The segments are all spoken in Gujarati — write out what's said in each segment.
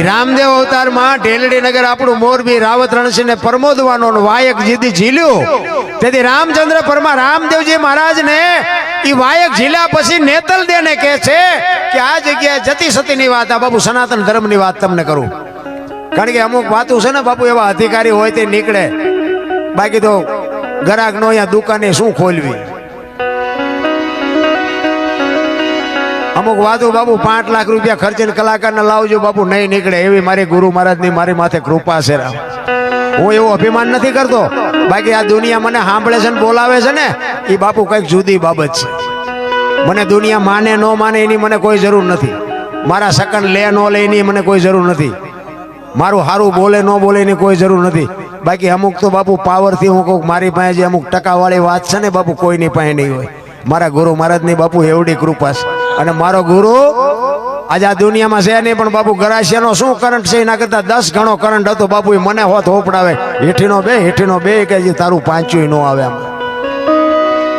રામદેવ અવતારમાં ઢેલડી નગર આપણું મોરબી રાવત રણસિંહ ને પ્રમોદવાનો વાયક જીદી ઝીલ્યું. તેથી રામચંદ્ર પરમા રામદેવજી મહારાજ ને ઈ વાયક ઝીલ્યા પછી નેતલ દેને કહે છે કે આ જગ્યાએ જતી સતીની વાત, આ બાપુ સનાતન ધર્મની વાત તમને કરું. કારણ કે અમુક વાતો છે ને બાપુ એવા અધિકારી હોય તે નીકળે, બાકી તો ગરાક નો અહીંયા દુકાને શું ખોલવી. અમુક વાતો બાપુ 5 લાખ રૂપિયા ખર્ચીને કલાકારને લાવજો બાપુ, નહીં નીકળે. એવી મારી ગુરુ મહારાજની મારી માથે કૃપા છે. હું એવું અભિમાન નથી કરતો, બાકી આ દુનિયા મને સાંભળે છે ને બોલાવે છે ને એ બાપુ કઈક જુદી બાબત છે. મને દુનિયા માને ન માને એની મને કોઈ જરૂર નથી, મારા સકન લે ન લે એની મને કોઈ જરૂર નથી, મારું સારું બોલે ન બોલે એની કોઈ જરૂર નથી. બાકી અમુક તો બાપુ પાવરથી હું કહું, મારી પાસે જે અમુક ટકાવાળી વાત છે ને બાપુ કોઈની પાસે નહીં હોય. મારા ગુરુ મહારાજની બાપુ એવડી કૃપા છે. અને મારો ગુરુ આજે આ દુનિયામાં છે નહીં, પણ બાપુ ગરાસિયાનો શું કરંટ છે એના કરતા 10 ગણો કરંટ હતો બાપુ. મને હોત હોપડાવે, હેઠીનો બે કે તારું પાંચું ન આવે આમ.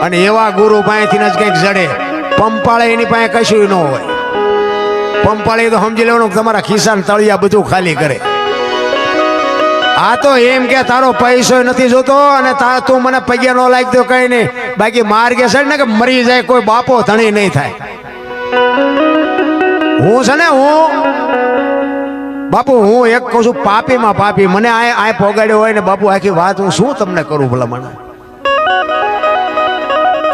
અને એવા ગુરુ પાસેથી જ કંઈક જડે. પંપાળે એની પાસે કશું ન હોય. પંપાળે તો સમજી લેવાનું તમારા ખિસ્સા તળિયા બધું ખાલી કરે. આ તો એમ કે તારો પૈસો નથી જોતો અને તું મને પગ્યા ન લાગતો કઈ નહીં, બાકી માર્ગે છે ને કે મરી જાય કોઈ બાપો ધણી નહીં થાય. હું છે ને બાપુ હું એક કહું છું, પાપીમાં પાપી. મને આ પોગાડ્યો હોય ને બાપુ આખી વાત હું શું તમને કરું ભલા મને.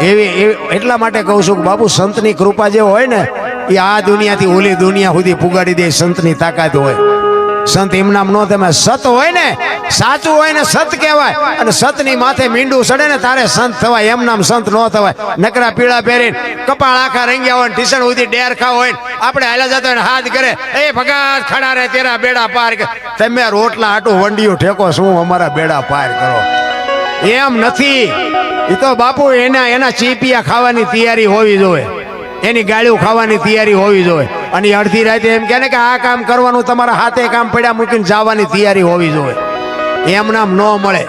એવી એટલા માટે કહું છું કે બાપુ સંતની કૃપા જે હોય ને એ આ દુનિયાથી ઓલી દુનિયા સુધી પુગાડી દે. સંતની તાકાત હોય. સંત એમ નામ નો તમે સત હોય ને, સાચું હોય ને સત કહેવાય. અને સતની માથે મીંડું સડે ને તારે સંત થવાય, એમ નામ સંત ન થવાય. નકરા પીળા પહેરીને કપાળ આખા રંગ્યા હોય, ટીશન સુધી ડેરખા હોય, આપણે હાલા જતો હોય હાથ કરે એ ભગત ખડા રે તેરા બેડા પાર. તમે રોટલા આટું વંડિયું ઠેકો શું અમારા બેડા પાર કરો? એમ નથી. એ તો બાપુ એના ચીપિયા ખાવાની તૈયારી હોવી જોઈએ, એની ગાળ્યું ખાવાની તૈયારી હોવી જોઈએ. અને અડધી રાતે એમ કે ને કે આ કામ કરવાનું, તમારા હાથે કામ પડ્યા મૂકીને જવાની તૈયારી હોવી જોઈએ. એમ નામ ન મળે.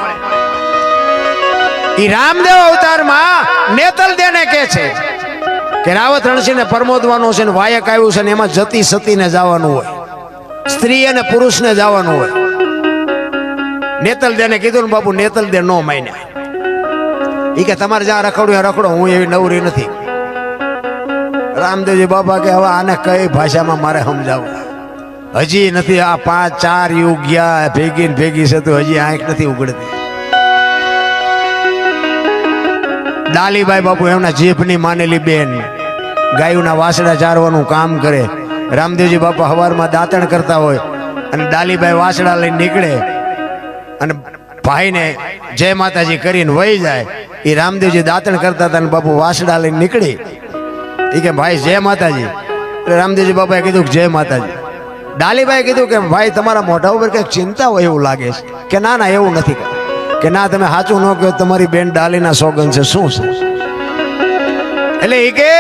ઈ રામદેવ અવતારમાં નેતલ દેને કે છે કે રાવત રણસિંહ ને પ્રમોદવાનો છે ને વાયક આવ્યું છે ને એમાં જતી સતીને જવાનું હોય, સ્ત્રી અને પુરુષને જવાનું હોય. નેતલ દેને કીધું ને બાપુ નેતલ દે નો માન્યા. ઈ કે તમારે જ્યાં રખડું રખડો, હું એવી નવરી નથી. રામદેવજી બાપા કે હવે આને કઈ ભાષામાં મારે સમજાવવું? હજી નથી. આ 5-4 યુગ ગયા ભેગી છે તો હજી આંખ નથી ઉગડતી. ડાલીબાઈ બાપુ એમના જીભની માનેલી બેન ગાયોના વાસડા ચારવાનું કામ કરે. રામદેવજી બાપા હવારમાં દાંતણ કરતા હોય અને ડાલીબાઈ વાસડા લઈને નીકળે અને ભાઈને જય માતાજી કરીને વહી જાય. એ રામદેવજી દાંતણ કરતા હતા અને બાપુ વાસડા લઈને નીકળી. એ કે ભાઈ જય માતાજી. એટલે રામદેવજી બાપાએ કીધું કે જય માતાજી. ડાલીબાઈ કીધું કે ભાઈ તમારા મોઢા ઉપર કંઈક ચિંતા હોય એવું લાગે છે. કે ના ના એવું નથી. કે ના તમે સાચું ન કહો, તમારી બેન ડાલીના સોગન છે. શું છે? એટલે એ કે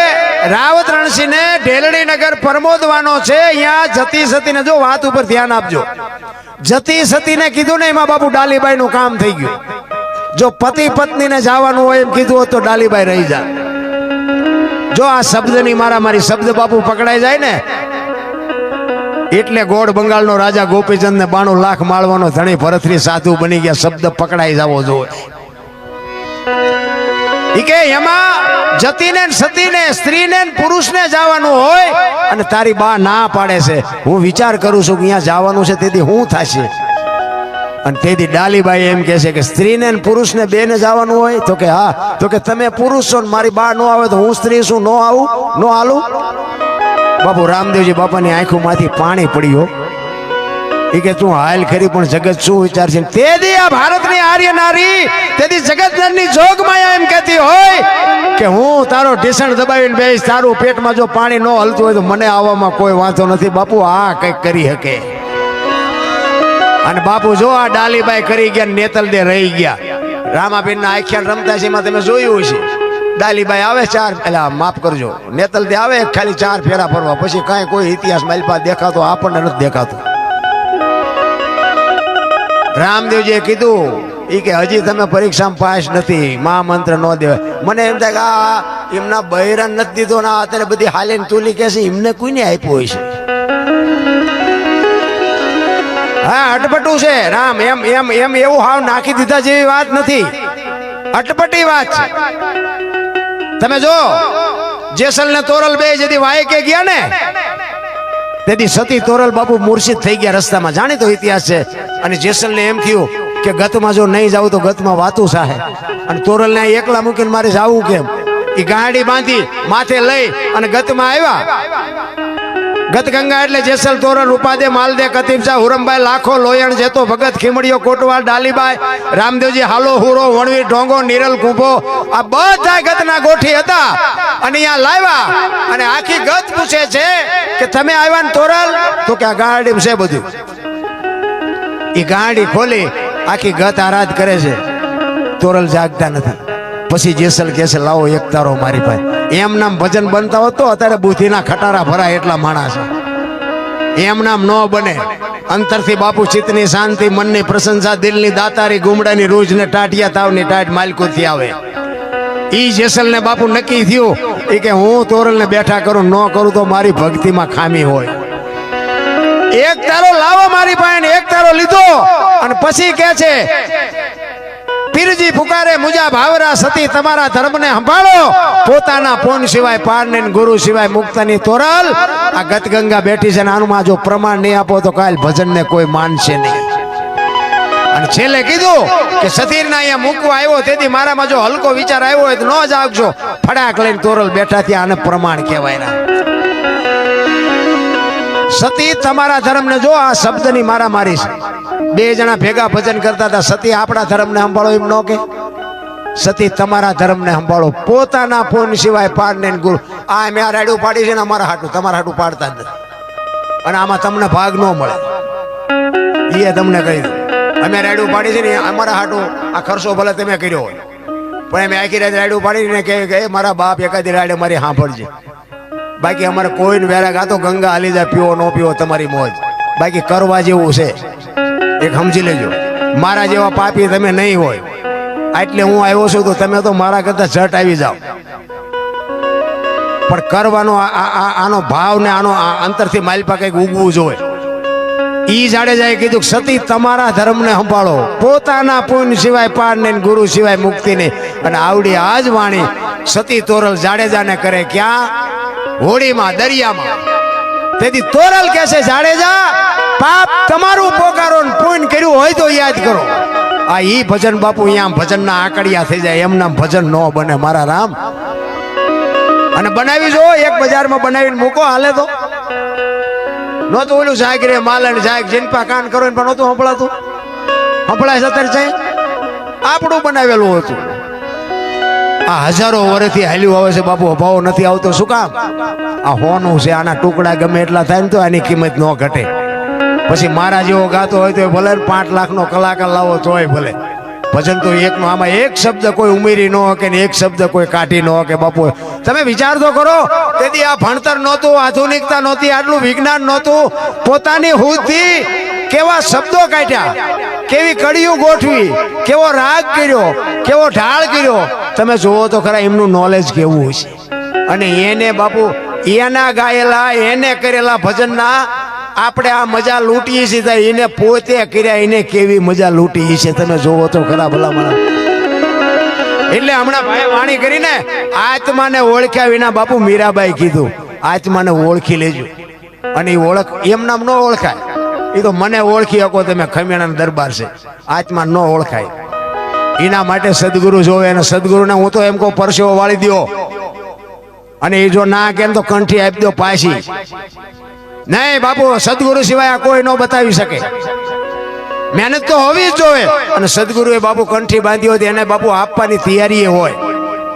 રાવત રણસિંહને ઢેલડી નગર પ્રમોદવાનો છે. અહીંયા જતી સતીને જો વાત ઉપર ધ્યાન આપજો. જતી સતીને કીધું ને એમાં બાપુ ડાલીબાઈ નું કામ થઈ ગયું. જો પતિ પત્નીને જવાનું હોય એમ કીધું હોત તો ડાલીબાઈ રહી જાય. જો આ શબ્દની મારી શબ્દ બાપુ પકડાઈ જાય ને એટલે ગોળ બંગાળનો રાજા ગોપીચંદ ને 92 લાખ માળવાનો ધણી ભરતરી સાધુ બની ગયા. શબ્દ પકડાઈ જવો જોઈએ. કે એમાં જતીને સતીને સ્ત્રીને પુરુષને જવાનું હોય અને તારી બા ના પાડે છે. હું વિચાર કરું છું કે અહીંયા જવાનું છે તેથી શું થશે? અને તેથી ડાલીબાઈ એમ કે છે કે સ્ત્રીને પુરુષને બેને જવાનું હોય તો કે હા. તો કે તમે પુરુષ છો ને મારી બા નો આવે તો હું સ્ત્રી છું, નો આવું નો હાલું? બાપુ રામદેવજી બાપાની આંખોમાંથી પાણી પડ્યો. એ કે તું હાલ ખરી પણ જગત શું વિચારશે? તેથી આ ભારતની આર્ય નારી, તેથી જગતની જોગમાયા એમ કહેતી હોય કે હું તારો ઢીસણ દબાવીને બેસ, તારું પેટમાં જો પાણી ન હલતું હોય તો મને આવવામાં કોઈ વાંધો નથી. બાપુ આ કઈક કરી શકે. અને બાપુ જો આ ડાલીબાઈ કરી ગયા, નેતલ દે રહી ગયા. રામાબેન ના આખ્યાન રમતા છે એમાં તમે જોયું છે. ડાલીબાઈ આવે 4, એટલે માફ કરજો, નેતલ દે આવે ખાલી 4 ફેરા ફરવા, પછી કાંઈ કોઈ ઇતિહાસ માલપા દેખાતો આપણને નથી દેખાતો. રામદેવજીએ કીધું એ કે હજી તમે પરીક્ષામાં પાસ નથી, મહામંત્ર ન દેવાય. મને એમ થાય કે આ એમના બહેરાન નથી દીધો ને અત્યારે બધી હાલીને તુલી કે છે એમને કોઈને આપ્યો હોય છે. હા અટપટું છે રામ, એમ એમ એમ એવું હાવ નાખી દીધા જેવી વાત નથી, અટપટી વાત છે. તમે જો જેસલ ને તોરલ બે જેથી વાય કે ગયા ને તેથી સતી તોરલ બાપુ મૂર્છિત થઈ ગયા રસ્તામાં, જાણીતો ઇતિહાસ છે. અને જેસલ ને એમ થયું કે ગતમાં જો નહીં જાવ તો ગતમાં વાતું સાહે, અને તોરલ ને એકલા મૂકીને મારે જાવું કેમ? એ ગાડી બાંધી માથે લઈ અને ગતમાં આવ્યા. ગત ગંગા એટલે જેસલ તોરલ ઉપાદે માલદે કતીબ શાહ હુરમભાઈ લાખો લોયણ જેતો ભગત ખીમડીયો કોટવાલ ડાલીબાઈ રામદેવજી હાલો હુરો વણવીર ઢોંગો નિરલ કુંભો આ બધા ગતના ગોઠી હતા. અને અહીંયા લાવ્યા અને આખી ગત પૂછે છે કે તમે આવ્યા ને તોરલ? તો કે આ ગાડી છે બધું. એ ગાડી ખોલી આખી ગત આરાધ કરે છે, તોરલ જાગતા નથી. પછી જેસલ કહે છે લાવો એક તારો મારી પાસે. એમ નામ ભજન બનતા હોત તો અત્યારે બુદ્ધિના ખટારા ભરાય એટલા માણસ. એમ નામ ન બને. અંતરથી બાપુ ચિત્તની શાંતિ, મનની પ્રશંસા, દિલની દાતારી, ગુમડાની રૂજ ને ટાટિયા તાવની ટાટ માલકોથી આવે. ઈ જેસલ ને બાપુ નક્કી થયું એ કે હું તોરલ ને બેઠા કરું, ન કરું તો મારી ભક્તિમાં ખામી હોય. એક તારો લાવો મારી પાસે. એક તારો લીધો અને પછી કે છે પીરજી પુકારે મુજા ભાવરા સતી તમારા ધર્મને સંભાળો, પોતાના પોન સિવાય પારને ગુરુ સિવાય મુક્તની તોરલ. આ ગત ગંગા બેઠી છે ને આનું જો પ્રમાણ નહીં આપો તો કાલ ભજન ને કોઈ માનશે નહીં. અને છેલ્લે કીધું કે સતીર ના અહીંયા મૂકવા આવ્યો તેથી મારામાં જો હલકો વિચાર આવ્યો હોય તો ન જ આવજો. ફડાક લઈને તોરલ બેઠા ત્યાં આને પ્રમાણ કહેવાય. સતી તમારા ધર્મને જો આ શબ્દની મારામારી છે. બે જણા ભેગા ભજન કરતા હતા. સતી આપણા ધર્મને સંભાળો એમ ન કે, સતી તમારા ધર્મને સંભાળો, પોતાના ફોન સિવાય પાર ને ગુરુ. આ મેં આ રાડ્યું પાડી છે ને અમારા હાટું, તમારા હાટું પાડતા જ નથી. અને આમાં તમને ભાગ ન મળે એ તમને કહી દઉં. અમે રાડ્યું પાડી છે ને અમારા હાટું આ ખર્ચો ભલે તમે કર્યો હોય, પણ અમે આખી રાત રાડ્યું પાડીને કે મારા બાપ એકાદી રાડે મારી સાંભળજે. બાકી અમારે કોઈને વેરા ગાતો ગંગા હાલી જાય, પીવો ન પીવો તમારી મોજ. બાકી કરવા જેવું છે એક સમજી લેજો. મારા જેવા પાપી તમે નહીં હોય એટલે હું આવ્યો છું તો તમે તો મારા કરતા ઝટ આવી જાઓ. પણ કરવાનો આનો ભાવ ને આનો અંતરથી માલપા કઈક ઉગવું જોઈએ. ઈ જાડેજાએ કીધું સતી તમારા ધર્મને સંભાળો, પોતાના પુણ્ય સિવાય પાર ને ગુરુ સિવાય મુક્તિ નહીં. અને આવડી આજ વાણી સતી તોરલ જાડેજાને કરે ક્યાં? હોળીમાં, દરિયામાં. તેથી તોરલ કહે છે જાડેજા પાપ તમારું પોકારો, પુણ્ય કર્યું હોય તો યાદ કરો. આ ઈ ભજન બાપુ અહીંયા ભજનના આકડિયા થઈ જાય. એમના ભજન ન બને મારા રામ. અને બનાવી જો એક બજારમાં બનાવીને મૂકો હાલે તો નહોતું ઓલું જાગ રે માલણ જાગ જીનપા કાન કરો પણ નહોતું સંભળાતું. સંભળાય અત્યારે જાય આપણું બનાવેલું હતું. આ હજારો વર્ષથી હાલ્યું આવે છે બાપુ, અભાવ નથી આવતો. શું કામ? આ હોનું છે, આના ટુકડા ગમે એટલા થાય ને તો આની કિંમત ન ઘટે. પછી મારા જેવો ગાતો હોય તો ભલે 5 લાખનો કલાકાર લાવો તોય ભલે. ભજન તો એકનો, આમાં એક શબ્દ કોઈ ઉમેરી ન હોય ને એક શબ્દ કોઈ કાઢી ન હોય કે બાપુ. તમે વિચાર તો કરો, તેથી આ ભણતર નહોતું, આધુનિકતા નહોતી, આટલું વિજ્ઞાન નહોતું. પોતાની હુદથી કેવા શબ્દો કાઢ્યા, કેવી કડીઓ ગોઠવી, કેવો રાગ કર્યો, કેવો ઢાળ કર્યો. તમે જુઓ તો ખરા એમનું નોલેજ કેવું છે. અને એને બાપુ એના ગાયેલા એને કરેલા ભજનના આપણે આ મજા લૂંટીએ છીએ. એને પોતે કર્યા એને કેવી મજા લૂંટી છે તમે જોવો તો ખરા ભલામણ. એટલે હમણાં ભાઈ વાણી કરીને આત્માને ઓળખ્યા વિના બાપુ મીરાબાઈ કીધું આત્માને ઓળખી લેજો. અને એ ઓળખ એમ નામ ન ઓળખાય. એ તો મને ઓળખી શકો તમે, ખમેણાનો દરબાર છે. આત્મા ન ઓળખાય. એના માટે સદગુરુ જોવે. અને સદગુરુને હું તો એમ કહું પરસેવો વાળી દો. અને એ જો ના કે તો કંઠી આપી દો પાછી. નહીં બાપુ, સદગુરુ સિવાય કોઈ ન બતાવી શકે. મહેનત તો હોવી જ જોઈએ. અને સદગુરુએ બાપુ કંઠી બાંધી હોય એને બાપુ આપવાની તૈયારી હોય.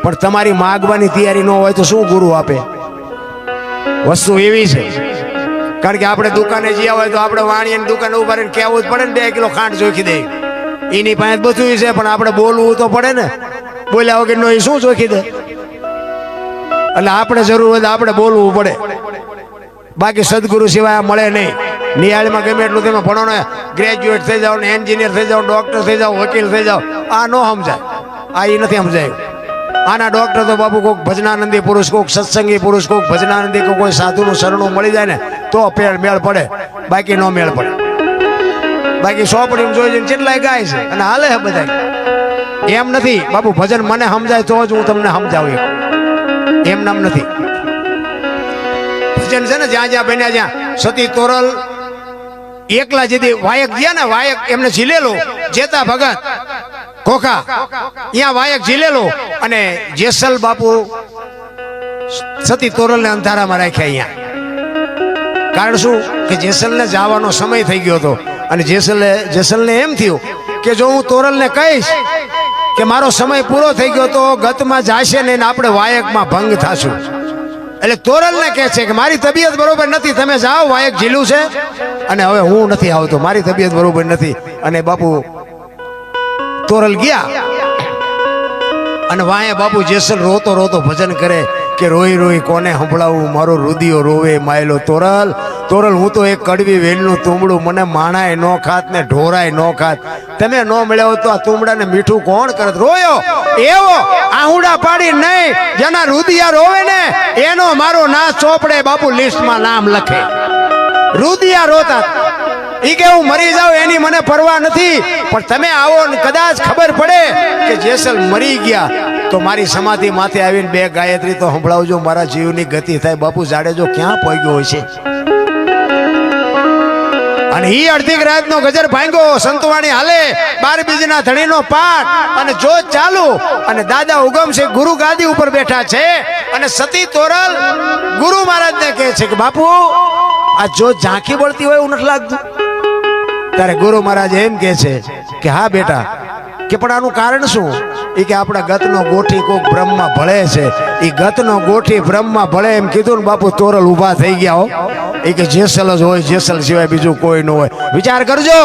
પણ તમારી માગવાની તૈયારી ન હોય તો શું ગુરુ આપે? વસ્તુ એવી છે. કારણ કે આપણે દુકાને જ્યાં હોય તો આપણે વાણીની દુકાને ઉભા રહીને કહેવું જ પડે ને 2 કિલો ખાંડ ચોખી દે. એની પાસે બધું છે પણ આપણે બોલવું તો પડે ને. બોલ્યા વગર નો એ શું ચોખી દે? એટલે આપણે જરૂર હોય તો આપણે બોલવું પડે. બાકી સદગુરુ સિવાય મળે નહીં. નિયાળીમાં ગમે એટલું તમે ભણો ને, ગ્રેજ્યુએટ થઈ જાઓ ને, એન્જિનિયર થઈ જાઓ, ડોક્ટર થઈ જાઓ, વકીલ થઈ જાઓ, આ ન સમજાય. આ એ નથી સમજાયું. આના ડોક્ટર તો બાપુ કોઈક ભજનાનંદી પુરુષ, કોઈક સત્સંગી પુરુષ, કોઈક ભજનાનંદી, કોઈ સાધુનું શરણું મળી જાય ને તો મેળ પડે, બાકી નો મેળ પડે. બાકી સોપડીમાં જોઈ જોઈને કેટલાય ગાય છે અને હાલે છે બધા. એમ નથી બાપુ, ભજન મને સમજાય તો જ હું તમને સમજાવું. એમ નામ નથી ભજન છે ને જ્યાં જ્યાં બન્યા, જ્યાં સતી તોરલ એકલા જેથી વાયક ગયા ને, વાયક એમને ઝીલેલો, જેતા ભગત કોખા અહીંયા વાયક ઝીલેલો, અને જેસલ બાપુ સતી તોરલ ને અંધારામાં રાખ્યા અહીંયા. કારણ શું કે જેસલને જવાનો સમય થઈ ગયો હતો, અને જેસલને એમ થયું કે જો હું તોરલને કહીશ કે મારો સમય પૂરો થઈ ગયો તો ગતમાં જાશે ને આપણે વાયકમાં ભંગ થાશું. એટલે તોરલને કહે છે કે મારી તબિયત બરોબર નથી, તમે જાઓ, વાયક ઝીલું છે અને હવે હું નથી આવતો, મારી તબિયત બરોબર નથી. અને બાપુ તોરલ ગયા, અને વાંહે બાપુ જેસલ રોતો રોતો ભજન કરે કે રોઈ રોઈ કોને સંભળાવું, મારો રુદિયો રોવે માયલો તોરલ. તોરલ હું તો એક કડવી વેલનું તુંબડું, મને માણાય નો ખાત ને ઢોરાય નો ખાત, તમે નો મળ્યો તો આ તુંબડાને મીઠું કોણ કરત. રોયો એવો આહુડા પાડી નહીં, જેના રુદિયા રોવે ને એનો મારો ના ચોપડે બાપુ લિસ્ટમાં નામ લખે. રુદિયા રોતા ઈ કે હું મરી જાઉં એની મને પરવા નથી, પણ તમે આવો ને કદાચ ખબર પડે કે જેસલ મરી ગયા તો મારી સમાધિ માથે આવીને 2 ગાયત્રી તો સંભળાવજો, મારા જીવની ગતિ થાય. બાપુ જાડેજો ક્યાં પહોંચ્યો હોય છે. અને ઈ અડધી રાતનો ગજર ભાંગ્યો, સંતવાણી હાલે, 12 બીજના ધણીનો પાઠ, અને જોત ચાલુ, અને દાદા ઉગમસિંહ ગુરુ ગાદી ઉપર બેઠા છે, અને સતી તોરલ ગુરુ મહારાજને કહે છે કે બાપુ આ જો ઝાંખી બળતી હોય એવું નથી લાગતું. ત્યારે ગુરુ મહારાજ એમ કહે છે કે હા બેટા, કે પણ આનું કારણ શું? એ કે આપણા ગતનો ગોઠી કોક બ્રહ્મમાં ભળે છે, એ ગતનો ગોઠી બ્રહ્મમાં ભળે એમ કીધું ને બાપુ તોરલ ઊભા થઈ ગયા હો. એ કે જેસલ જ હોય, જેસલ સિવાય બીજું કોઈ ન હોય. વિચાર કરજો,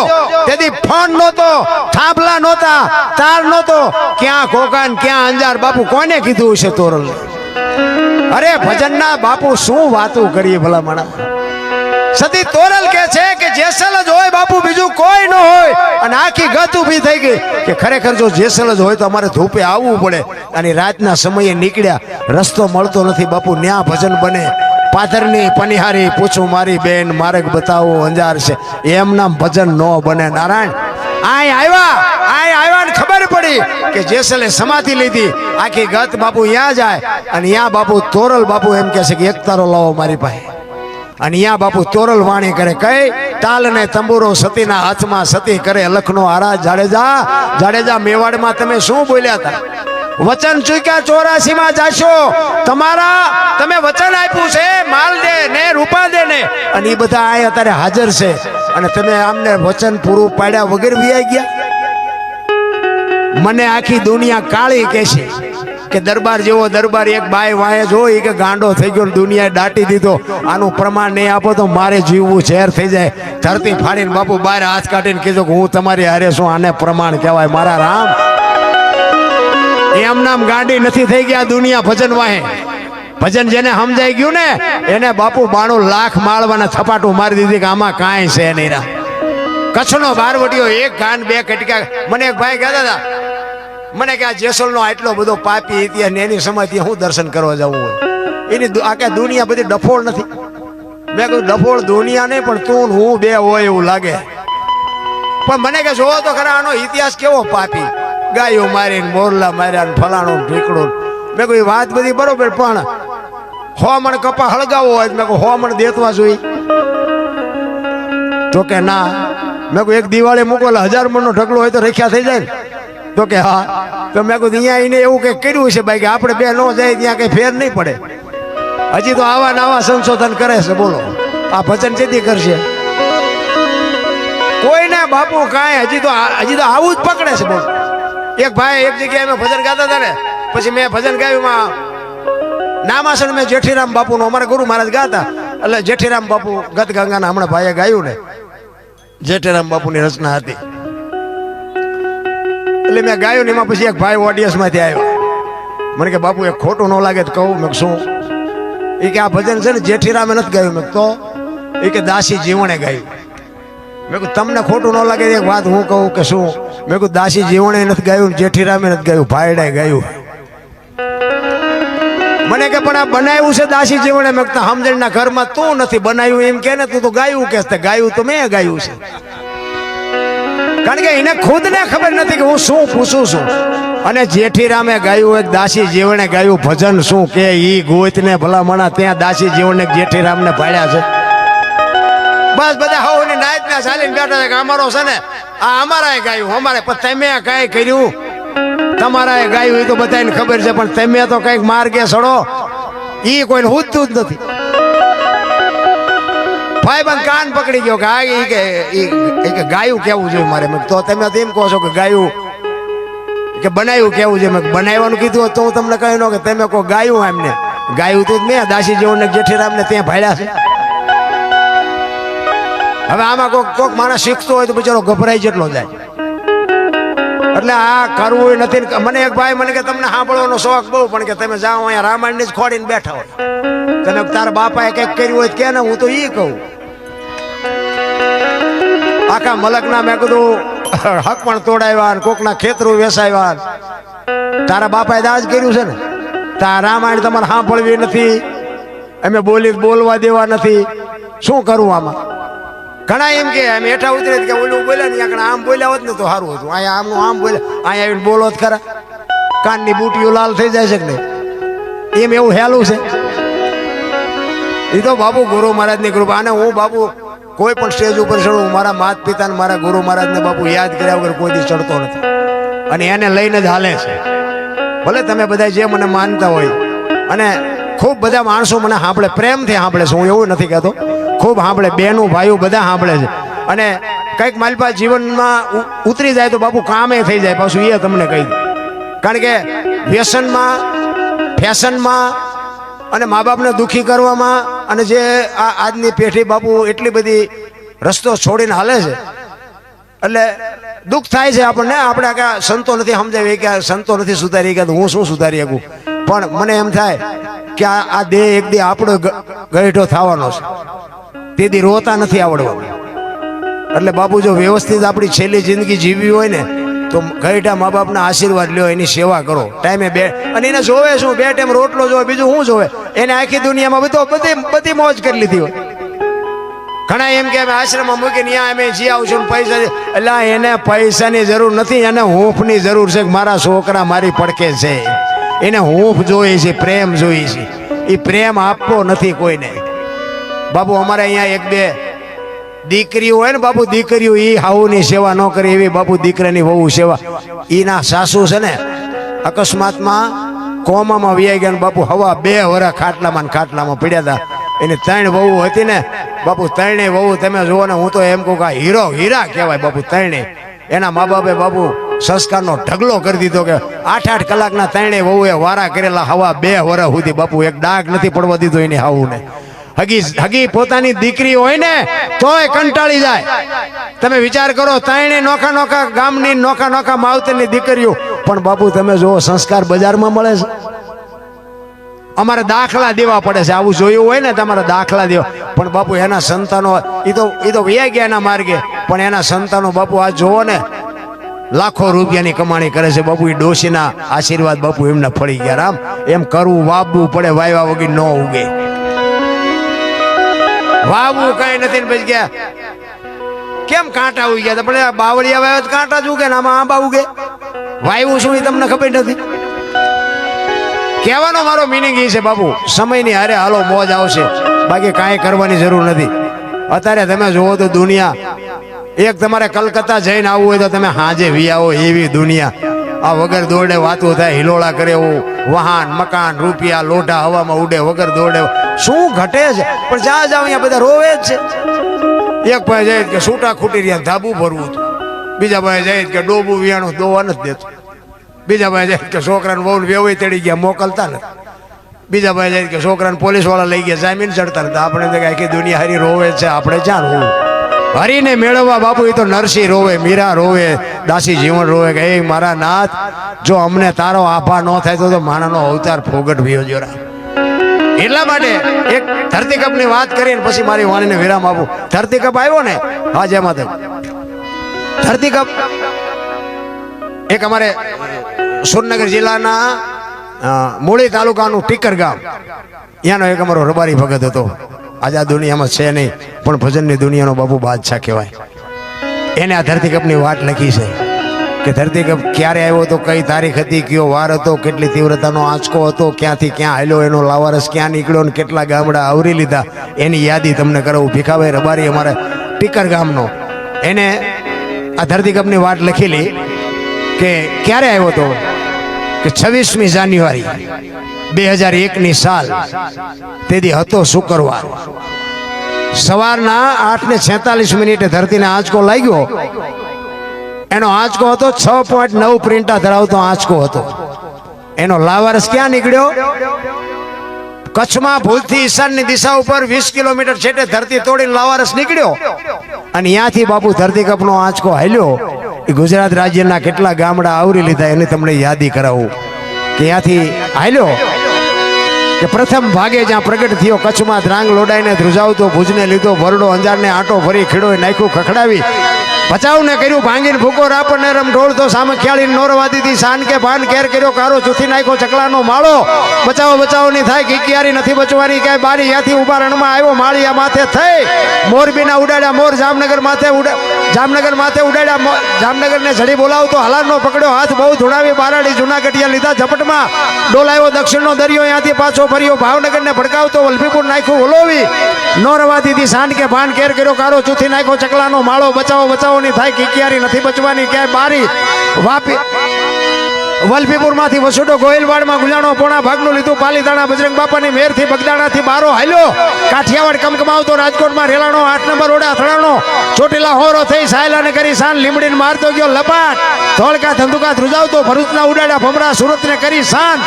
તેથી ફોન નહોતો, થાંભલા નહોતા, તાર નહોતો, ક્યાં કોકાન ક્યાં અંજાર. બાપુ કોને કીધું છે તોરલ? અરે ભજનના બાપુ શું વાતું કરીએ ભલા માણા. સતી તોરલ કે છે કે જેસલ જ હોય બાપુ, બીજું કોઈ ન હોય. અને આખી ગત ઊભી થઈ ગઈ કે ખરેખર જો જેસલ જ હોય તો અમારે ધૂપે આવવું પડે. અને રાતના સમયે નીકળ્યા, રસ્તો મળતો નથી બાપુ, ન્યા ભજન બને. પાથરની પનિહારી પૂછું મારી બેન, માર્ગ બતાવો અંજાર છે, એમ નામ ભજન ન બને. નારાયણ આય આવ્યા ને ખબર પડી કે જેસલે સમાધિ લીધી. આખી ગત બાપુ ત્યાં જાય, અને ત્યાં બાપુ તોરલ બાપુ એમ કહે છે કે એક તારો લાવો મારી પાસે. અને અહીંયા બાપુ તોરલ વાણી કરે, કઈ તાલ ને તંબુરો સતીના હાથમાં, સતી કરે લખનો આરાજ. જાડેજા મેવાડમાં તમે શું બોલ્યા હતા? વચન ચૂક્યા 84 માં જાશો, તમે વચન આપ્યું છે માલ દે ને રૂપા દે ને, અને એ બધા આ અત્યારે હાજર છે, અને તમે આમને વચન પૂરું પાડ્યા વગર વિયાઈ ગયા. મને આખી દુનિયા કાળી કહેશે કે દરબાર જેવો દરબાર એક બાય વાય જોઈ કે ગાંડો થઈ ગયો, દુનિયાએ દાટી દીધો. આનું પ્રમાણ નહીં આપો તો મારે જીવવું ઝેર થઈ જાય. ધરતી ફાડીને બાપુ બહાર હાથ કાઢીને કીધું કે હું તમારી હારે શું, આને પ્રમાણ કહેવાય. મારા રામ એમ નામ ગાંડી નથી થઈ ગયા દુનિયા ભજન વાહે. ભજન જેને સમજાઈ ગયું ને એને બાપુ 92 લાખ માળવાના થપાટું મારી દીધી કે આમાં કાંઈ છે નહીં. રા કચ્છનો બારવટીયો એક ગાન 2 કટકા. મને એક ભાઈ કહેતા હતા, મને કે આ જેસલનો આટલો બધો પાપી ઇતિહાસ ને એની સમાધિ હું દર્શન કરવા જવું હોય? એની આખા દુનિયા બધી ડફોળ નથી. મેં કહ્યું ડફોળ દુનિયા નહીં, પણ તું હું 2 હોય એવું લાગે. પણ મને કે જોવો તો ખરા આનો ઇતિહાસ કેવો પાપી, ગાયો મારીને મોરલા માર્યા ને ફલાણો ઢીકડો. મેં કહ્યું વાત બધી બરોબર, પણ 100 મણ કપા હળગાવો હોય મેં કહું 100 મણ દેતવા જોઈ. તો કે ના. મેં કહું એક દિવાળી મૂકો 1000 મણનો ઢગલો હોય તો રખ્યા થઈ જાય ને? તો કે હા. તો મેં કહું અહીંયા એને એવું કંઈક કર્યું છે ભાઈ કે આપણે 2 ન જાય ત્યાં કંઈ ફેર નહીં પડે. હજી તો આવા નવા સંશોધન કરે છે. બોલો આ ભજન જેથી કરશે કોઈને બાપુ કાંઈ હજી તો આવું જ પકડે છે. બોલો એક ભાઈ એક જગ્યાએ મેં ભજન ગાતા હતા ને, પછી મેં ભજન ગાયું નામાસણ મેં જેઠીરામ બાપુનું, અમારા ગુરુ મહારાજ ગાતા, એટલે જેઠીરામ બાપુ ગત ગંગાના હમણાં ભાઈએ ગાયું ને, જેઠીરામ બાપુની રચના હતી. એટલે મેં ગાયું ને એમાં પછી એક ભાઈ ઓડિયન્સમાંથી આવ્યો. મને કે બાપુ એક ખોટું ન લાગે તો કહું. મેં શું? એ કે આ ભજન છે ને જેઠીરામે નથી ગાયું. મેં તો એ કે દાસી જીવણે ગાયું. મેં કહું તમને ખોટું ન લાગે એક વાત હું કહું કે શું? મેં કહું દાસી જીવણે નથી ગાયું, જેઠીરામે નથી ગાયું, ભાઈડાએ ગાયું. મને કે પણ આ બનાવ્યું છે દાસી જીવણે. મેં કીધું સમજણના ઘરમાં તું નથી બનાવ્યું એમ કે ને, તું તો ગાયું કે ગાયું તો મેં ગાયું છે. કારણ કે એને ખુદને ખબર નથી કે હું શું પૂછું છું. અને જેઠીરામે ગાયું એક દાસી જીવણે ગાયું ભજન શું કે ઈ ગોતને ભલામણા ત્યાં દાસી જીવણે જેઠીરામને ભાડ્યા છે. બસ બધા હોની નાઈટ ના ચાલીને બેઠા છે કે અમારો છે ને આ અમારાએ ગાયું અમારે, પણ તમે કાંઈ કર્યું? તમારાએ ગાયું એ તો બધાને ખબર છે, પણ તમે તો કઈક માર્ગે સડો ઈ કોઈને હુજતું જ નથી. ભાઈ બંધ કાન પકડી ગયો કે આ કે ગાયું કેવું જોઈએ મારે. મેં તો તમે તો એમ કહો છો કે ગાયું કે બનાવ્યું કેવું છે. મેં બનાવવાનું કીધું તો હું તમને કહી ન કે તમે કહો ગાયું. એમને ગાયું તો મેં દાસી જેવું જેઠીરામને ત્યાં ભાડ્યા છે. હવે આમાં કોક માણસ શીખતો હોય તો બિચારો ગભરાઈ જેટલો જાય. એટલે આ કરવું નથી. મને એક ભાઈ મને કે તમને સાંભળવાનો શોખ બહુ, પણ કે તમે જાઓ અહીંયા રામાયણ ની જ ખોડીને બેઠા હોય. તને તારા બાપાએ કઈક કર્યું હોય કે ને હું તો ઈ કહું. આખા મલકના મેં કીધું હક પણ તોડાવ્યા, કોકના ખેતરું વેસાવ્યા. તારા બાપાએ દાજ કર્યું છે ને. તારા રામાયણ તમારે સાંભળવી નથી, અમે બોલવા દેવા નથી. શું કરવું આમાં? ઘણા એમ કે એમ હેઠા ઉતરે કે ઓલું બોલ્યા ને ત્યાં આમ બોલ્યા હોત ને તો સારું હતું. અહીંયા આમનું આમ બોલ્યા, અહીંયા આવીને બોલો જ ખરા. કાનની બુટીઓ લાલ થઈ જાય છે કે નહીં? એમ એવું હેલું છે. એ તો બાપુ ગુરુ મહારાજની કૃપા. અને હું બાપુ કોઈ પણ સ્ટેજ ઉપર ચડું, મારા માત પિતાને મારા ગુરુ મહારાજને બાપુ યાદ કર્યા વગર કોઈ દી ચડતો નથી. અને એને લઈને જ હાલે છે. ભલે તમે બધા જે મને માનતા હોય, અને ખૂબ બધા માણસો મને સાંભળે, પ્રેમથી સાંભળે છે. હું એવું નથી કહેતો, ખૂબ સાંભળે, બહેનો ભાઈઓ બધા સાંભળે છે. અને કંઈક મારી પાસે જીવનમાં ઉતરી જાય તો બાપુ કામે થઈ જાય પાછું, એ તમને કહી દઉં. કારણ કે વ્યસનમાં, ફેશનમાં અને મા બાપને દુઃખી કરવામાં, અને જે આ આજની પેઢી બાપુ એટલી બધી રસ્તો છોડીને હાલે છે, એટલે દુઃખ થાય છે આપણને. આપણે કે સંતો નથી સમજાવી કે સંતો નથી સુધારી કે હું શું સુધારી શકું. પણ મને એમ થાય કે આ દેહ એક દી આપણો ગઈઢો થવાનો છે. તેથી રોતા નથી આવડવાનું. એટલે બાપુ જો વ્યવસ્થિત આપણી છેલ્લી જિંદગી જીવવી હોય ને તો ગઈઢા મા બાપના આશીર્વાદ લ્યો, એની સેવા કરો ટાઈમે બે. અને એને જોવે શું? 2 ટાઈમ રોટલો જોવે, બીજું શું જોવે? એને આખી દુનિયામાં બધી મોજ કરી લીધી હોય. ઘણા એમ કે અમે આશ્રમમાં મૂકીને ત્યાં અમે જી આવશું પૈસા. એટલે એને પૈસાની જરૂર નથી, એને હૂંફની જરૂર છે. મારા છોકરા મારી પડકે છે, એને હૂંફ જોઈએ છે, પ્રેમ જોઈએ છે. એ પ્રેમ આપવો નથી કોઈને. બાપુ અમારે અહીંયા 1-2 દીકરીઓ હોય ને બાપુ, દીકરીઓ એ હાઉની સેવા ન કરે એવી બાપુ દીકરાની વહુ સેવા. એના સાસુ છે ને અકસ્માતમાં કોમામાં વ્યાઈ ગયા બાપુ. હવા 2 વર્ષ ખાટલામાં પડ્યા હતા. એની 3 વહુ હતી ને બાપુ. 3 વહુ તમે જુઓ ને, હું તો એમ કહું કે હીરા કહેવાય બાપુ. 3 એના મા બાપે બાપુ સંસ્કારનો ઢગલો કરી દીધો કે 8-8 કલાકના 3 વહુએ વારા કરેલા. હવા 2 વર્ષ સુધી બાપુ એક ડાઘ નથી પડવા દીધો એની હાઉને. હગી પોતાની દીકરી હોય ને તોય કંટાળી જાય. તમે વિચાર કરો, 3 નોખા ગામની નોખા માવતરની દીકરીઓ. પણ બાપુ તમે જો સંસ્કાર બજારમાં મળે છે. અમારે દાખલા દેવા પડે છે. આવું જોયું હોય ને તમારે દાખલા દેવા. પણ બાપુ એના સંતાનો એ તો વયા ગયા એના માર્ગે, પણ એના સંતાનો બાપુ આ જોવો ને લાખો રૂપિયાની કમાણી કરે છે બાપુ. એ ડોશીના આશીર્વાદ બાપુ એમને ફળી ગયા. રામ એમ કરવું, વાવવું પડે, વાવ્યા વગર ન ઉગે. વાવવું કઈ નથી ને પછી ગયા કેમ કાંટા ઉગી ગયા? પણ બાવળિયા વાવ્યા કાંટા જ ઉગે ને આમાં આંબા ઉગે. વાવ્યું શું એ તમને ખબર નથી. કહેવાનો મારો મિનિંગ એ છે બાપુ, સમયની હારે હાલો, મોજ આવશે. બાકી કાંઈ કરવાની જરૂર નથી. અત્યારે તમે જુઓ તો દુનિયા, એક તમારે કલકત્તા જઈને આવવું હોય તો તમે હાજે વી આવો એવી દુનિયા. આ વગર દોડે વાતો થાય, હિલોળા કરે એવું વાહન, મકાન, રૂપિયા, લોઢા હવામાં ઉડે વગર દોડે. શું ઘટે છે? પણ જ્યાં જાવ અહીંયા બધા રોવે જ છે. એક ભાઈ જાય કે છૂટા ખૂટી રહ્યા ધાબુ ભરવું હતું. બીજા ભાઈ જાય કે ડોબું વિયાણું દોવા નથી દેતું. બીજા ભાઈ જાય કે છોકરાને બહુ વેવાઈ તેડી ગયા મોકલતા નથી. બીજા ભાઈ જાય કે છોકરાને પોલીસ વાળા લઈ ગયા જામીન ચડતા નથી. આપણે આખી દુનિયા હરી રોવે છે, આપણે ક્યાં રોવું? હરીને મેળવવા બાપુ એ તો નરસિંહ રોવે, મીરા રોવે, દાસી જીવન રોવે કે એ મારા નાથ, જો અમને તારો આભા ન થાય તો માણાનો અવતાર ફોગટ ભયો જોરા. એટલા માટે એક ધરતીકપની વાત કરીને પછી મારી વાણીને વિરામ આપું. ધરતીકપ આવ્યો ને, હા જેમાં ધરતીકપ એક અમારે સુરનગર જિલ્લાના મૂળી તાલુકાનું ટીકર ગામ, ત્યાંનો એક અમારો રબારી ભગત હતો. આજે આ દુનિયામાં છે નહીં, પણ ભજનની દુનિયાનો બાપુ બાદશાહ કહેવાય. એને આ ધરતીકપની વાત લખી છે કે ધરતીકપ ક્યારે આવ્યો હતો, કઈ તારીખ હતી, કયો વાર હતો, કેટલી તીવ્રતાનો આંચકો હતો, ક્યાંથી ક્યાં હાલ્યો, એનો લાવારસ ક્યાં નીકળ્યો ને કેટલા ગામડા આવરી લીધા એની યાદી તમને કરાવું. ભીખાભાઈ રબારી અમારા ટીકર ગામનો, એને આ ધરતીકપની વાત લખેલી કે ક્યારે આવ્યો હતો કે 26મી જાન્યુઆરી 2001ની સાલ, તેથી હતો શુક્રવાર. સવારના 8:46 ધરતીને આંચકો લાગ્યો. એનો આંચકો હતો 6.9 પ્રિન્ટા ધરાવતો આંચકો હતો. એનો લાવારસ ક્યાં નીકળ્યો? કચ્છમાં ભૂલથી ઈશાનની દિશા ઉપર 20 કિલોમીટર છેટે ધરતી તોડીને લાવારસ નીકળ્યો અને ત્યાંથી બાપુ ધરતીકપનો આંચકો હાલ્યો. એ ગુજરાત રાજ્યના કેટલા ગામડા આવરી લીધા એની તમને યાદી કરાવું કે ત્યાંથી હાલ્યો કે પ્રથમ ભાગે જ્યાં પ્રગટ થયો કચ્છમાં ધ્રાંગ લોડાઈને ધ્રુજાવતો, ભુજને લીધો ભરડો, અંજારને આંટો ભરી ખીડોય નાખ્યું ખખડાવી, ભચાઉને કર્યું ભાંગીને ભૂકો રાપરને રમ ઢોળતો, સામે ખ્યાળીને નોરવાદીથી શાન કે ભાન કેર કર્યો, કારો ચૂથી નાખ્યો ચકલાનો માળો, બચાવો બચાવો ની થાય કિકિયારી નથી બચવાની ક્યાંય બારી, ત્યાંથી ઉભા રણમાં આવ્યો માળિયા માથે થઈ, મોરબીના ઉડાડ્યા મોર, જામનગર માથે ઉડાડ્યા, જામનગરને ઝડી બોલાવતો હલારનો પકડ્યો હાથ બહુ ધુણાવી, બારાડી જૂનાગઢિયા લીધા ઝપટમાં, ડોલાયો દક્ષિણનો દરિયો, ત્યાંથી પાછો ફર્યો, ભાવનગરને ભડકાવતો વલભીપુર નાખ્યું ઓલોવી, નોરવાદીથી શાન કે ભાન કેર કર્યો, કારો ચૂથી નાખ્યો ચકલાનો માળો, બચાવો બચાવો ની થાય કિકિયારી નથી બચવાની ક્યાંય બારી, વાપી વલભીપુર માંથી વસુડો ગોહિલવાડમાં ગુજાણો, પોણા ભાગનું લીધું, પાલીતાણા બજરંગ બાપાની મેરથી બગદાણાથી બારો હાલ્યો, કાઠિયાવાડ કમકમાવતો, રાજકોટમાં રેલાણો, 8 નંબર ઓડા અથડાણો, ચોટીલા હોરો થઈ સાયલાને કરી શાન, લીમડીને મારતો ગયો લપાટ, ધોળકા ધંધુકા ધ્રુજાવતો, ભરૂચના ઉડાડ્યા ભમરા, સુરતને કરી શાન,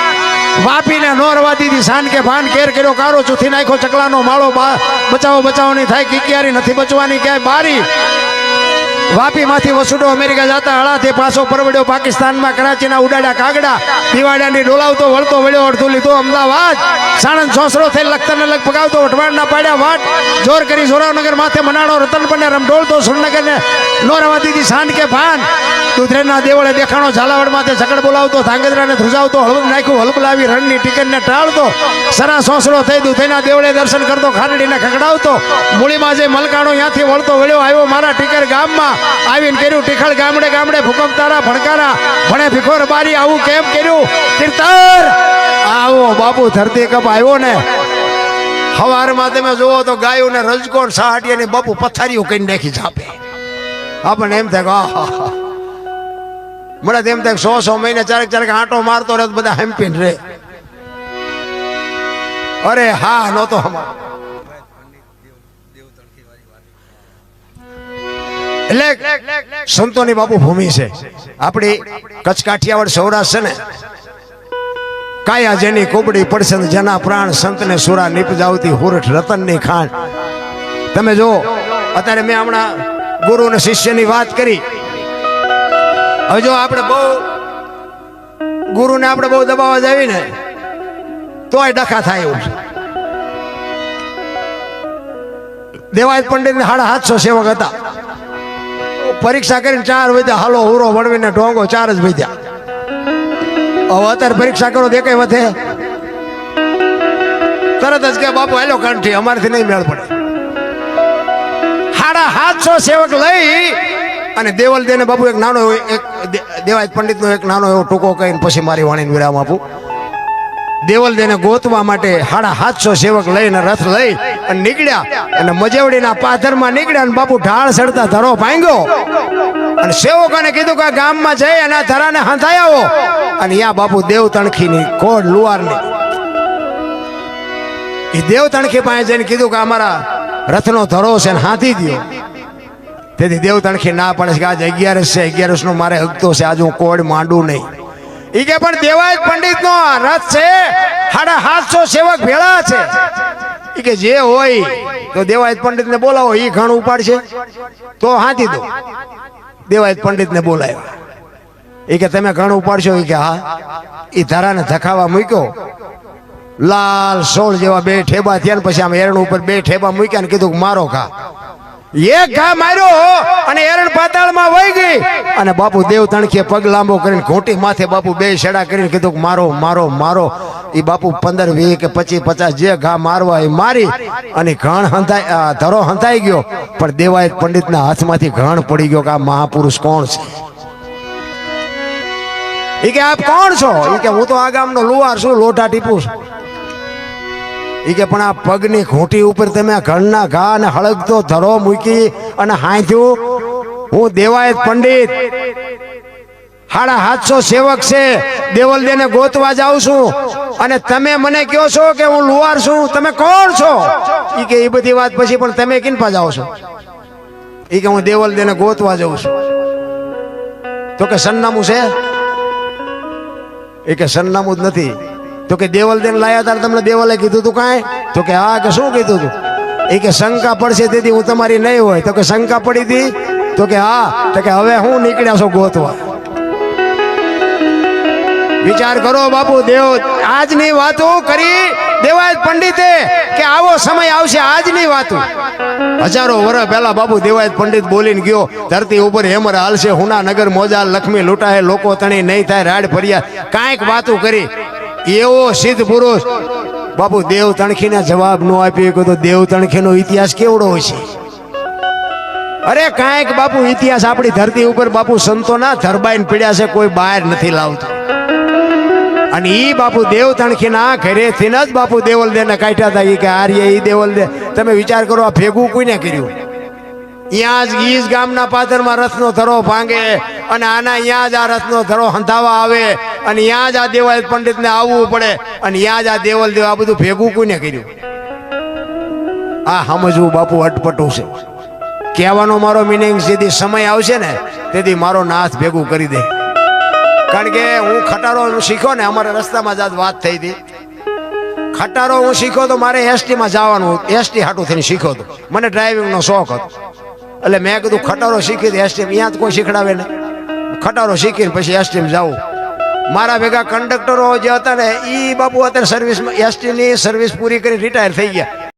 વાપીને નોરવાદીથી શાન કે ભાન કેર કર્યો, કારો ચૂથી નાખ્યો ચકલાનો માળો, બચાવો બચાવો ની થાય કિકિયારી નથી બચવાની ક્યાંય બારી, વાપી માંથી વસુડો અમેરિકા જતા હળાથી પાછો પરવડ્યો, પાકિસ્તાનમાં કરાચીના ઉડાડ્યા કાગડા, દિવાડાની ડોલાવતો વળતો વળ્યો, અડધું લીધો અમદાવાદ, સાણંદ સોસરો થઈ લખતરને લગ પગાવતો, વઢવાણના પાડ્યા વાટ, જોર કરી જોરાવનગર માથે મનાણો, રતનપરને રમઢોળતો, સુરનગરને નોરવાદીથી શાન કે ભાન, દુધરેના દેવળે દેખાણો, ઝાલાવાડ માથે ઝકડ બોલાવતો, ધાંગધ્રાને ધ્રુજાવતો, હળવદ નાખ્યું હલબલાવી, રણની ટિકિટને ટાળતો, સરા સોસરો થઈ દુધેના દેવળે દર્શન કરતો, ખાંડડીને ખકડાવતો, મૂળીમાં જે મલકાણો ત્યાંથી વળતો વળ્યો આવ્યો મારા ટીકર ગામમાં, આવીને કર્યું ટીખળ ગામડે ગામડે ભૂકંપ તારા ભણકારા, ભણે ભીખોર બારી, આવું કેમ કર્યું કીર્તર, આવો બાપુ ધરતીકપ આવ્યો ને સવારમાં તમે જોવો તો ગાયો ને રજકો સાહટિયાની બાપુ પથારીઓ કઈ નાખી છાપે. આપણને એમ થાય કે મળે એમ થાય 100 મહિને ચારેક આંટો મારતો રહે બધા હેમ્પીન રે. અરે હા નહોતો એટલે સંતોની બાપુ ભૂમિ છે આપણી કચ્છ કાઠિયાવાડ સૌરાષ્ટ્ર છે ને, કાયા જેની કોબડી પડશે જેના પ્રાણ, સંતને સુરા નીપજાવતી હુરઠ રતનની ખાણ. તમે જો અત્યારે મેં હમણાં ગુરુ અને શિષ્યની વાત કરી, હવે જો આપણે બહુ ગુરુને આપણે બહુ દબાવવા જાવી ને તોય ડખા થાય એવું છે. દેવાયત પંડિત ને 750 સેવક હતા, પરીક્ષા કરીને 4 વધ્યા, હાલો હુરો વળવીને ઢોંગો 4 જ વધ્યા. હવે અત્યારે પરીક્ષા કરો દેખાય વધે તરત જ કે બાપુ હાલો કંઠી, અમારથી નહીં મેળ પડે. 750 સેવક લઈ અને દેવલ દેને બાપુ એક નાનો એક દેવાયત પંડિત નો એક નાનો એવો ટૂંકો કહીને પછી મારી વાણીને વિરામ આપું. દેવલ દેને ગોતવા માટે 750 સેવક લઈને રથ લઈ અને નીકળ્યા અને મજેવડીના પાથરમાં નીકળ્યા અને બાપુ ઢાળ ચડતા ધરો ભાંગ્યો અને સેવકોને કીધું કે ગામમાં જઈ અને આ ધરાને હંધાઈ આવો. અને યા બાપુ દેવ તણખીની કોડ લુવારની એ દેવ તણખી પાસે જઈને કીધું કે અમારા રથનો ધરો છે ને હાથી દો. તેથી દેવ તણખી ના પડે કે આજ 11 છે, 11 નો મારે હકતો છે, આજ હું કોડ માંડું નહીં. ઈ કે પણ દેવાયત પંડિત નો રથ છે, 750 સેવક ભેળા છે. ઈ કે જે હોય તો દેવાયત પંડિત ને બોલાવો, ઈ ઘણ ઉપાડશે તો હાથી દો. દેવાયત પંડિત ને બોલાવ્યા. ઈ કે તમે ઘણ ઉપાડશો? ઈ કે હા. ઈ ધરાને ધખાવા મૂક્યો, લાલ 16 જેવા 2 ઠેબા થયા ને પછી આમ એરણ ઉપર 2 ઠેબા મૂક્યા ને કીધું મારો ઘા. એક ઘા માર્યો અને એરણ પાતાળમાં વહી ગઈ. ગઈ અને બાપુ દેવ તણખીએ પગ લાંબો કરીને ઘોટી માથે બાપુ બે છેડા કરીને કીધું કે મારો મારો મારો. એ બાપુ 15 20 કે 25 50 જે ઘા મારવા એ મારી અને ઘણ હંતાઈ ધરો હંતાઈ ગયો. પણ દેવાયત પંડિતના હાથમાંથી ઘણ પડી ગયો કે આ મહાપુરુષ કોણ છે. એ કે આપ કોણ છો? એ કે હું તો આ ગામનો લુહાર છું, લોઢા ટીપું છું. એ કે પણ આ પગની ઘૂંટી ઉપર તમે ઘરના ઘા અને હળગતો ધરો મૂકી અને હાંધ્યું. હું દેવાયત પંડિત 750 સેવક છે, દેવલદેને ગોતવા જાઉં છું અને તમે મને કહો છો કે હું લુહાર છું. તમે કોણ છો? એ કે એ બધી વાત પછી, પણ તમે કિનપા જાઓ છો? એ કે હું દેવલદેને ગોતવા જાઉં છું. તો કે સરનામું છે? એ કે સરનામું જ નથી. તો કે દેવલદેન લાયા તાર તમને દેવલે કીધું તું કાંઈ? તો કે હા. કે શું કીધું તું? એ કે શંકા પડશે તેથી હું તમારી નહીં હોય. તો કે શંકા પડી હતી? તો કે હા. તો કે હવે હું નીકળ્યા છો ગોતવા. વિચાર કરો બાપુ, દેવ આજની વાતો કરી દેવાયત પંડિતે કે આવો સમય આવશે. આજની વાતો હજારો વર્ષ પહેલા બાપુ દેવાયત પંડિત બોલીને ગયો, ધરતી ઉપર હેમર હાલશે, હુના નગર મોજા લક્ષ્મી લૂંટાય, લોકો તણી નહીં થાય રાડ ફરિયાદ. કાંઈક વાતો કરી. એવો સિદ્ધ પુરુષ બાપુ દેવ તણખીને જવાબ ન આપ્યો તો દેવ તણખીનો ઇતિહાસ કેવડો હોય છે. અરે કાંઈક બાપુ ઇતિહાસ આપણી ધરતી ઉપર બાપુ સંતોના ધરબાઈને પીડ્યા છે, કોઈ બહાર નથી લાવતું. અને ઈ બાપુ દેવ તણખીના ઘરેથી જ બાપુ દેવલદેને કાઢ્યા હતા. ઈ કે આર્ય ઈ દેવલદે. તમે વિચાર કરો, આ ભેગું કોઈને કર્યું? ત્યાં જ ઈ જ ગામના પાદરમાં રથનો ધરો ભાંગે અને આના ત્યાં જ આ રથનો ધરો હંધાવા આવે અને ત્યાં જ આ દેવાયત પંડિતને આવવું પડે અને ત્યાં જ આ દેવલદેવ. આ બધું ભેગું કોઈને કર્યું? આ સમજવું બાપુ અટપટું છે. કહેવાનો મારો મિનિંગ જેથી સમય આવશે ને તેથી મારો નાથ ભેગું કરી દે. કારણ કે હું ખટારો શીખ્યો ને, અમારા રસ્તામાં જ વાત થઈ હતી. ખટારો હું શીખ્યો તો મારે એસટીમાં જવાનું, એસટી હાટું થઈને શીખ્યો હતો. મને ડ્રાઇવિંગનો શોખ હતો એટલે મેં કીધું ખટારો શીખી દે. એસટી અહીંયા જ કોઈ શીખડાવે ને, ખટારો શીખીને પછી એસટીમાં જાઉં. મારા ભેગા કંડક્ટરો જે હતા ને એ બાપુ અત્યારે સર્વિસમાં એસટીની સર્વિસ પૂરી કરી રિટાયર થઈ ગયા.